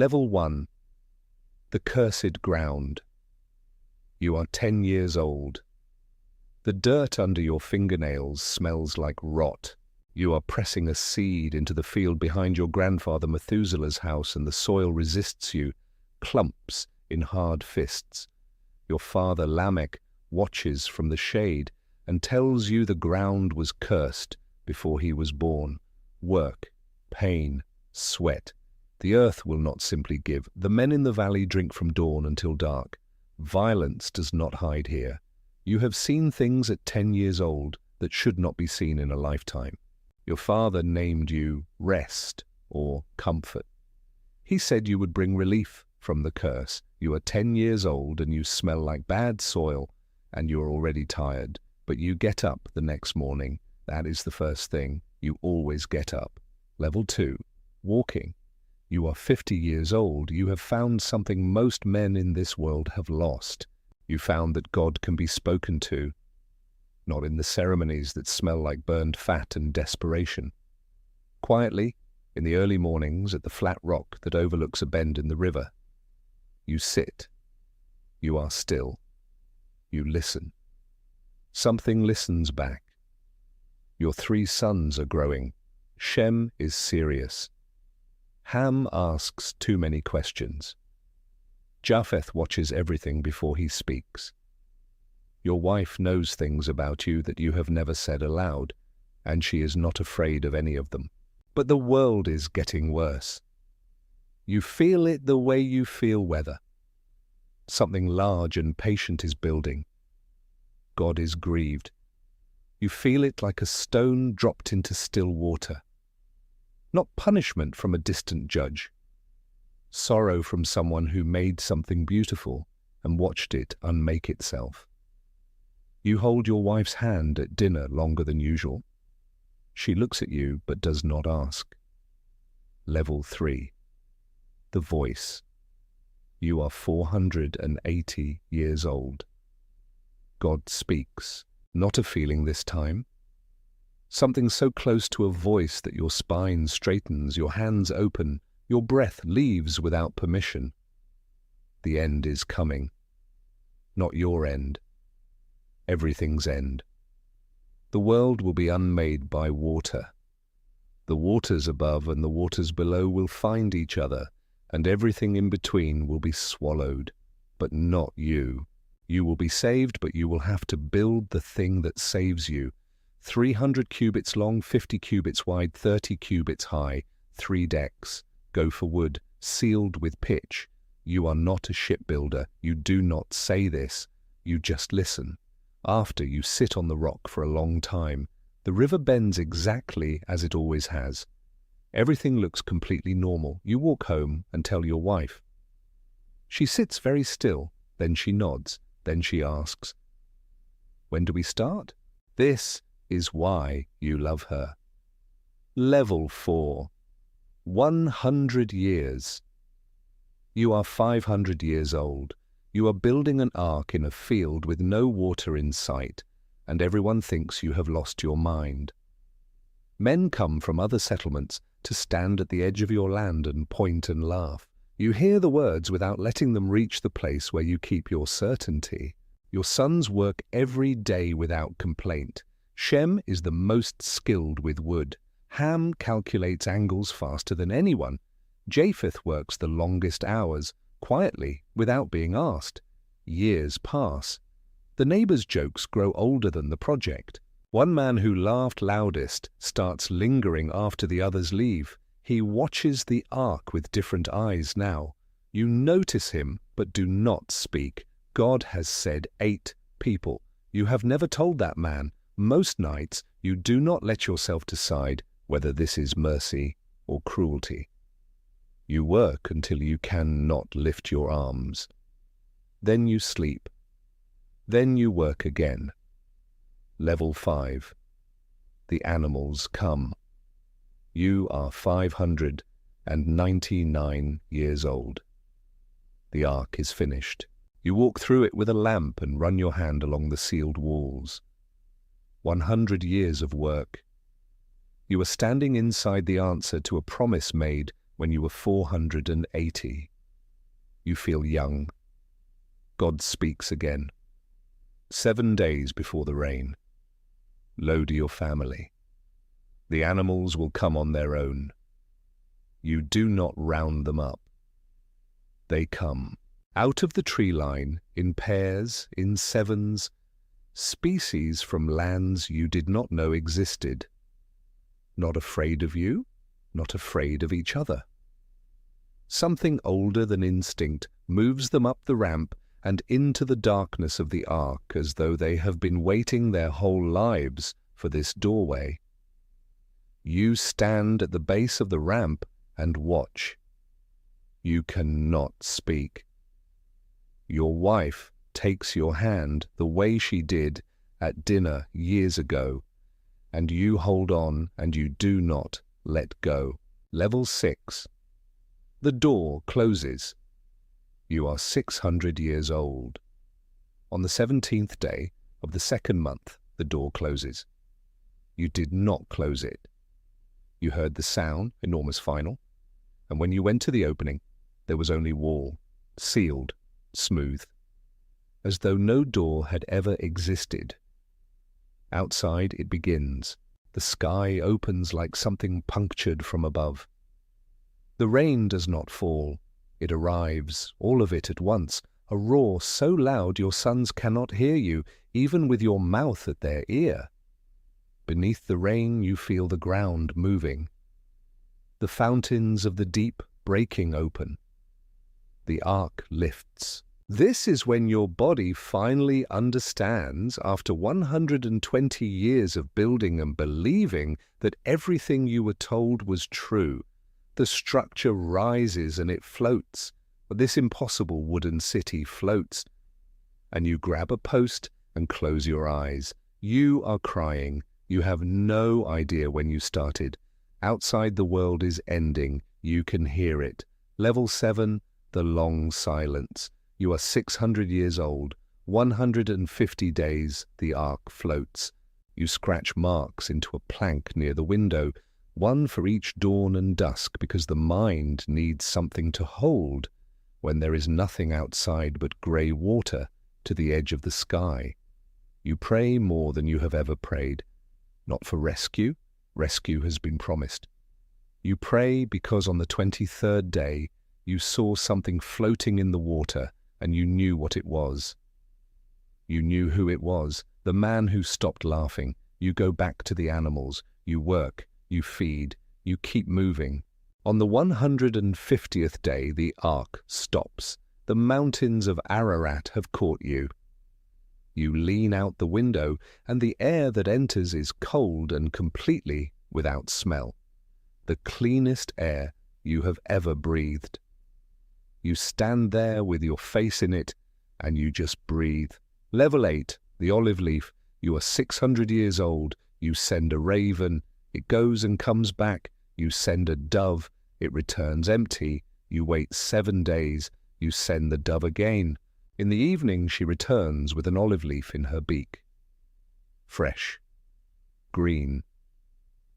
Level 1. The cursed ground. You are 10 years old. The dirt under your fingernails smells like rot. You are pressing a seed into the field behind your grandfather Methuselah's house, and the soil resists you, clumps in hard fists. Your father Lamech watches from the shade and tells you the ground was cursed before he was born. Work, pain, sweat. The earth will not simply give. The men in the valley drink from dawn until dark. Violence does not hide here. You have seen things at 10 years old that should not be seen in a lifetime. Your father named you rest or comfort. He said you would bring relief from the curse. You are 10 years old and you smell like bad soil and you are already tired. But you get up the next morning. That is the first thing. You always get up. Level 2. Walking. You are 50 years old. You have found something most men in this world have lost. You found that God can be spoken to, not in the ceremonies that smell like burned fat and desperation. Quietly, in the early mornings at the flat rock that overlooks a bend in the river, you sit. You are still. You listen. Something listens back. Your 3 sons are growing. Shem is serious. Ham asks too many questions. Japheth watches everything before he speaks. Your wife knows things about you that you have never said aloud, and she is not afraid of any of them. But the world is getting worse. You feel it the way you feel weather. Something large and patient is building. God is grieved. You feel it like a stone dropped into still water. Not punishment from a distant judge. Sorrow from someone who made something beautiful and watched it unmake itself. You hold your wife's hand at dinner longer than usual. She looks at you but does not ask. Level 3. The voice. You are 480 years old. God speaks, not a feeling this time. Something so close to a voice that your spine straightens, your hands open, your breath leaves without permission. The end is coming. Not your end. Everything's end. The world will be unmade by water. The waters above and the waters below will find each other, and everything in between will be swallowed. But not you. You will be saved, but you will have to build the thing that saves you. 300 cubits long, 50 cubits wide, 30 cubits high, 3 decks. Gopher wood, sealed with pitch. You are not a shipbuilder. You do not say this. You just listen. After you sit on the rock for a long time, the river bends exactly as it always has. Everything looks completely normal. You walk home and tell your wife. She sits very still, then she nods, then she asks, "When do we start?" This is why you love her. Level 4. 100 years. You are 500 years old. You are building an ark in a field with no water in sight, and everyone thinks you have lost your mind. Men come from other settlements to stand at the edge of your land and point and laugh. You hear the words without letting them reach the place where you keep your certainty. Your sons work every day without complaint. Shem is the most skilled with wood. Ham calculates angles faster than anyone. Japheth works the longest hours, quietly, without being asked. Years pass. The neighbors' jokes grow older than the project. One man who laughed loudest starts lingering after the others leave. He watches the ark with different eyes now. You notice him, but do not speak. God has said 8 people. You have never told that man. Most nights, you do not let yourself decide whether this is mercy or cruelty. You work until you cannot lift your arms. Then you sleep. Then you work again. Level 5. The animals come. You are 599 years old. The ark is finished. You walk through it with a lamp and run your hand along the sealed walls. 100 years of work. You are standing inside the answer to a promise made when you were 480. You feel young. God speaks again. 7 days before the rain. Load your family. The animals will come on their own. You do not round them up. They come. Out of the tree line, in pairs, in sevens, species from lands you did not know existed. Not afraid of you, not afraid of each other. Something older than instinct moves them up the ramp and into the darkness of the ark as though they have been waiting their whole lives for this doorway. You stand at the base of the ramp and watch. You cannot speak. Your wife takes your hand the way she did at dinner years ago, and you hold on and you do not let go. Level 6. The door closes. You are 600 years old. On the 17th day of the 2nd month, the door closes. You did not close it. You heard the sound, enormous final, and when you went to the opening, there was only wall, sealed, smooth, as though no door had ever existed. Outside it begins. The sky opens like something punctured from above. The rain does not fall. It arrives, all of it at once, a roar so loud your sons cannot hear you, even with your mouth at their ear. Beneath the rain you feel the ground moving. The fountains of the deep breaking open. The ark lifts. This is when your body finally understands, after 120 years of building and believing that everything you were told was true. The structure rises and it floats. This impossible wooden city floats. And you grab a post and close your eyes. You are crying. You have no idea when you started. Outside the world is ending. You can hear it. Level 7, the long silence. You are 600 years old. 150 days the ark floats. You scratch marks into a plank near the window, one for each dawn and dusk, because the mind needs something to hold when there is nothing outside but grey water to the edge of the sky. You pray more than you have ever prayed. Not for rescue. Rescue has been promised. You pray because on the 23rd day you saw something floating in the water and you knew what it was. You knew who it was, the man who stopped laughing. You go back to the animals. You work. You feed. You keep moving. On the 150th day the ark stops. The mountains of Ararat have caught you. You lean out the window, and the air that enters is cold and completely without smell. The cleanest air you have ever breathed. You stand there with your face in it, and you just breathe. Level 8, the olive leaf. You are 600 years old. You send a raven. It goes and comes back. You send a dove. It returns empty. You wait 7 days. You send the dove again. In the evening she returns with an olive leaf in her beak. Fresh. Green.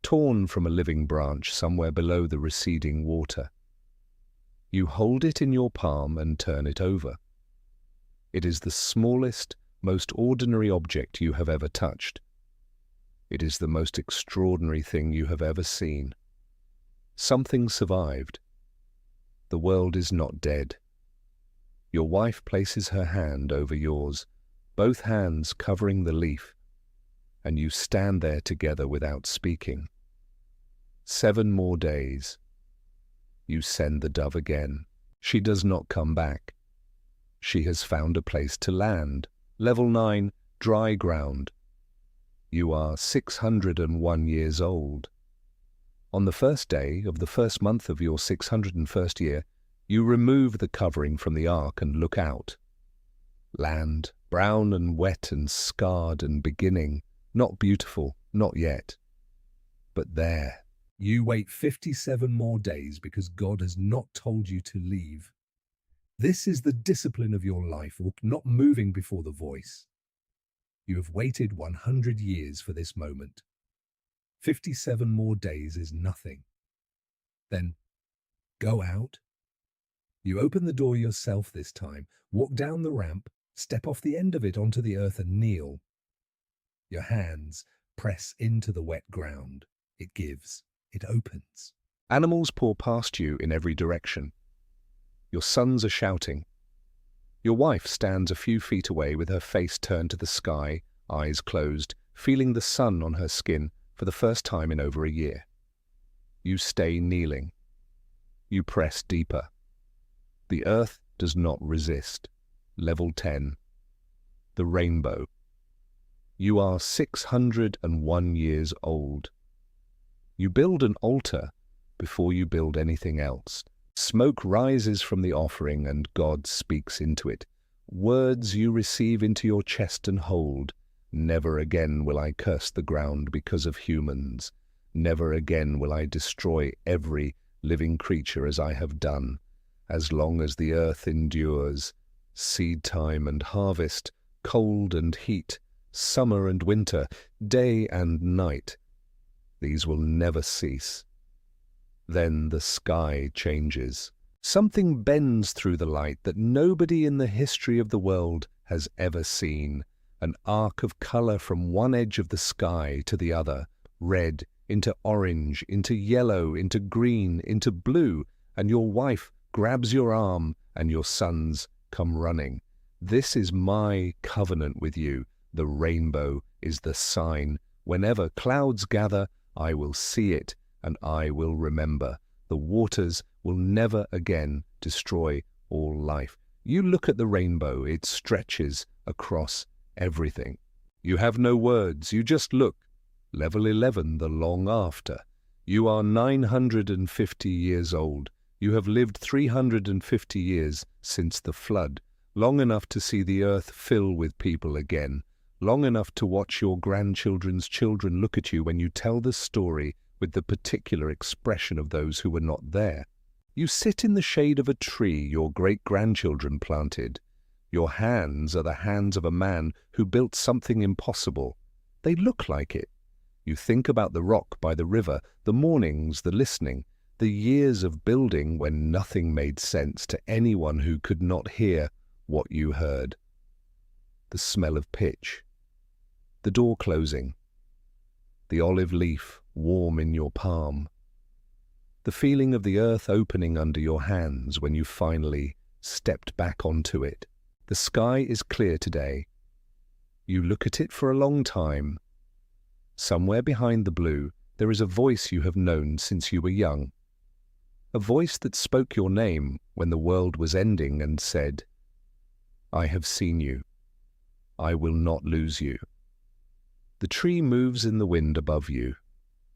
Torn from a living branch somewhere below the receding water. You hold it in your palm and turn it over. It is the smallest, most ordinary object you have ever touched. It is the most extraordinary thing you have ever seen. Something survived. The world is not dead. Your wife places her hand over yours, both hands covering the leaf, and you stand there together without speaking. 7 more days. You send the dove again. She does not come back. She has found a place to land. Level 9, dry ground. You are 601 years old. On the first day of the first month of your 601st year, you remove the covering from the ark and look out. Land, brown and wet and scarred and beginning, not beautiful, not yet. But there. You wait 57 more days because God has not told you to leave. This is the discipline of your life, not moving before the voice. You have waited 100 years for this moment. 57 more days is nothing. Then Go out. You open the door yourself this time, walk down the ramp, step off the end of it onto the earth and kneel. Your hands press into the wet ground. It gives. It opens. Animals pour past you in every direction. Your sons are shouting. Your wife stands a few feet away with her face turned to the sky, eyes closed, feeling the sun on her skin for the first time in over a year. You stay kneeling. You press deeper. The earth does not resist. Level 10. The rainbow. You are 601 years old. You build an altar before you build anything else. Smoke rises from the offering and God speaks into it. Words you receive into your chest and hold. Never again will I curse the ground because of humans. Never again will I destroy every living creature as I have done. As long as the earth endures, seed time and harvest, cold and heat, summer and winter, day and night, these will never cease. Then the sky changes. Something bends through the light that nobody in the history of the world has ever seen. An arc of color from one edge of the sky to the other, red into orange, into yellow, into green, into blue, and your wife grabs your arm and your sons come running. This is my covenant with you. The rainbow is the sign. Whenever clouds gather, I will see it and I will remember. The waters will never again destroy all life. You look at the rainbow, it stretches across everything. You have no words, you just look. Level 11, the long after. You are 950 years old. You have lived 350 years since the flood, long enough to see the earth fill with people again, long enough to watch your grandchildren's children look at you when you tell the story with the particular expression of those who were not there. You sit in the shade of a tree your great-grandchildren planted. Your hands are the hands of a man who built something impossible. They look like it. You think about the rock by the river, the mornings, the listening, the years of building when nothing made sense to anyone who could not hear what you heard. The smell of pitch, the door closing, the olive leaf warm in your palm, the feeling of the earth opening under your hands when you finally stepped back onto it. The sky is clear today. You look at it for a long time. Somewhere behind the blue, there is a voice you have known since you were young. A voice that spoke your name when the world was ending and said, I have seen you. I will not lose you. The tree moves in the wind above you.